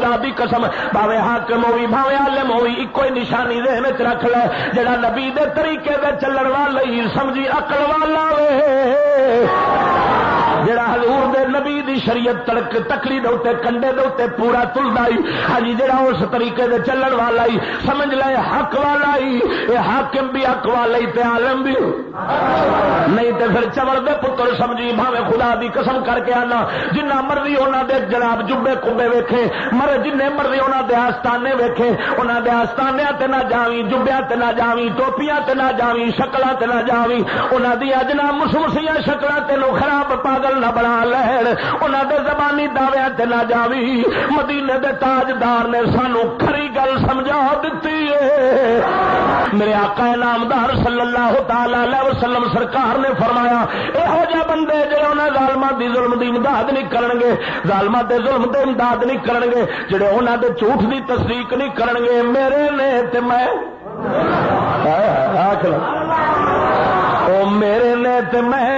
خدا دی قسم بھاوے حاکم ہوئی بھاوے عالم ہوئی ایک کوئی نشانی ذہن وچ رکھ لے جڑا نبی دے طریقے دے چلن والا ہی سمجھی عقل والا وے جڑا حضور دے نبی دی شریعت تکلی دے اوتے کنڈے دے اوتے پورا تلدا ہی ہاں جی جڑا اس طریقے دے چلن والا ہی سمجھ لے حق والا ہی اے حاکم بھی حق والا ہی تے عالم بھی نہیں تے پھر چمڑ دے پتر سمجھی بھاوے خدا دی قسم کر کے آنا جنہ مرضی انہاں دے جناب جبے کبے ویکھے جنہیں مرضی انہاں دے آستانے ویکھے انہاں دے آستانیاں تے نہ جاویں جبیاں تے نہ جاویں ٹوپیاں تے نہ جاویں شکلاں تے نہ جاویں انہاں دی اجنا مسمسیاں شکلاں تینوں خراب پاگل نہ بنا لین انہاں دے زبانی دعویاں تے نہ جاویں مدینے دے تاجدار نے سانو کھری گل سمجھا دتی ہے میرے آقا نامدار صلی اللہ تعالی علیہ وسلم سرکار نے فرمایا یہو جہ بندے جڑے انہاں ظالماں دی ظلم دی امداد نہیں کرن گے ظالماں دے ظلم دی امداد نہیں کرن گے جڑے انہاں دے جھوٹ دی تصدیق نہیں کرن گے میرے نے تے میں او میرے نے تے میں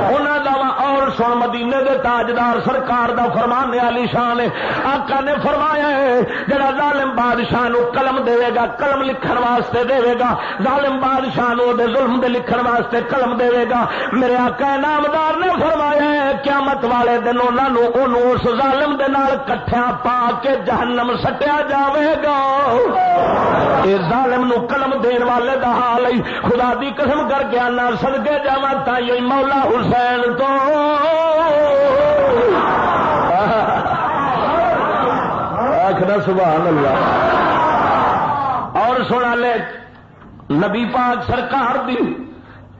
انہاں دا اور سن مدینے دے تاجدار سرکار دا فرمان علی شان ہے آقا نے فرمایا ہے جڑا ظالم بادشاہ نو قلم دے گا قلم لکھن واسطے دے گا ظالم بادشاہ نو دے ظلم دے لکھن واسطے قلم دے گا میرے آقا نامدار نے فرمایا ہے قیامت والے دن انہاں نو اونوں اس ظالم دے نال کٹھیاں پا کے جہنم سٹیا جاوے گا اے ظالم نو قلم دین والے دا حال ہے خدا دی قسم کر کے انا صدقے جاواں تائیں مولا حسین تو آخنا سبحان اللہ اور سنا لے نبی پاک سرکار دی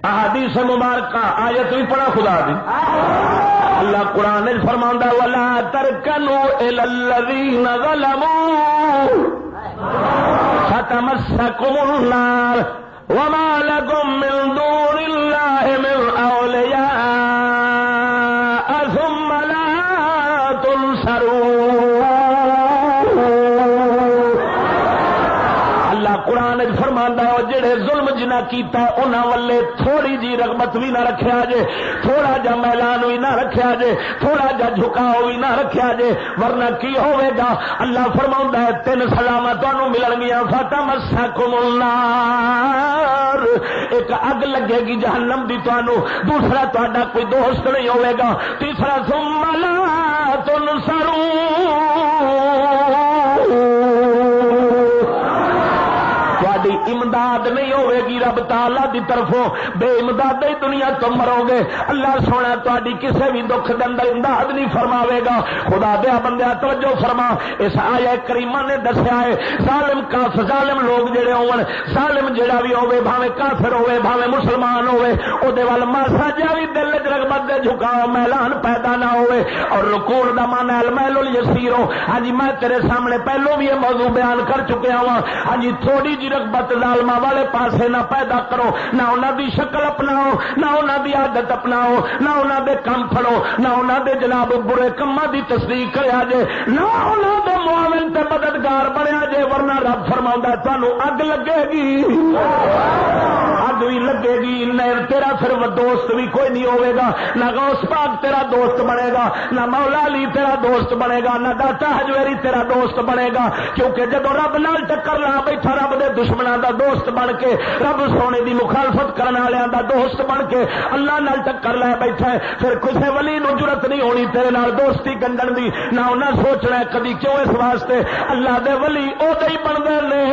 احادیث مبارکہ آیت بھی پڑھا خدا دی اللہ قرآن نے فرماندا ولا ترکنوا الی الذین ظلموا فتمسکم النار وما لكم من دون الله من اولیاء ثم لا تنصرون اللہ قرآن فرماندا ہے جڑے ظلم جنہ کیتا انہاں والے تھوڑی جی رغبت بھی نہ رکھیا جے تھوڑا جا میلان بھی نہ رکھیا جے تھوڑا جا جھکاؤ بھی نہ رکھیا جے ورنہ کی ہوے گا اللہ فرماوندا ہے تین سزاواں تانوں ملن گیاں فتمسکم النار ایک اگ لگے گی جہنم دی تانوں دوسرا تہاڈا کوئی دوست نہیں ہوے گا تیسرا ثم لا تنصرون امداد نہیں ہوے گی رب تعالی دی طرفوں بے امداد ہی دنیا تو مرو گے اللہ سونا تہاڈی کسے بھی دکھ دے اندر امداد نہیں فرماوے گا خدا دیا بندیا توجہ فرما اس آیہ کریمہ نے دسیا ہے ظالم کافر ظالم لوگ جڑے ہون ظالم جڑا بھی ہوے بھاویں کافر ہوے بھاویں مسلمان ہوے او دے ول ماسا جا بھی دل وچ رغبت دے جھکاؤ میلان پیدا نہ ہوے اور رکوع دا معنی المیل الیسیر ہاں جی میں تیرے سامنے پہلو بھی یہ موضوع بیان کر چکیا ہوں ہاں جی تھوڑی جی رغبت ظالماں والے پاسے نہ پیدا کرو نہ انہاں دی شکل اپناؤ نہ انہاں دی عادت اپناؤ نہ انہاں دے کم پھڑو نہ انہاں دے جناب برے کماں دی تصدیق کریا جے نہ انہاں دے معاون تے مددگار بنیا جے ورنہ رب فرماوندا تانوں اگ لگے گی اگ بھی لگے گی نہ تیرا پھر دوست بھی کوئی نہیں ہوے گا نہ غوث پاک تیرا دوست بنے گا نہ مولا علی تیرا دوست بنے گا نہ داتا حجویری تیرا دوست بنے گا کیونکہ جدوں رب نال ٹکر لا بیٹھا رب دے دشمناں دا دوست بن کے رب سونے دی مخالفت کرنے والوں دا دوست بن کے اللہ نال ٹکر لے بیٹھا ہے پھر کسے ولی نو جرت نہیں ہونی تیرے نال دوستی گنڈن دی نہ انہاں سوچنا کدی کیوں اس واسطے اللہ دے ولی او دے ہی بندے نے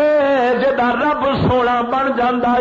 جدا رب سونا بن جاندا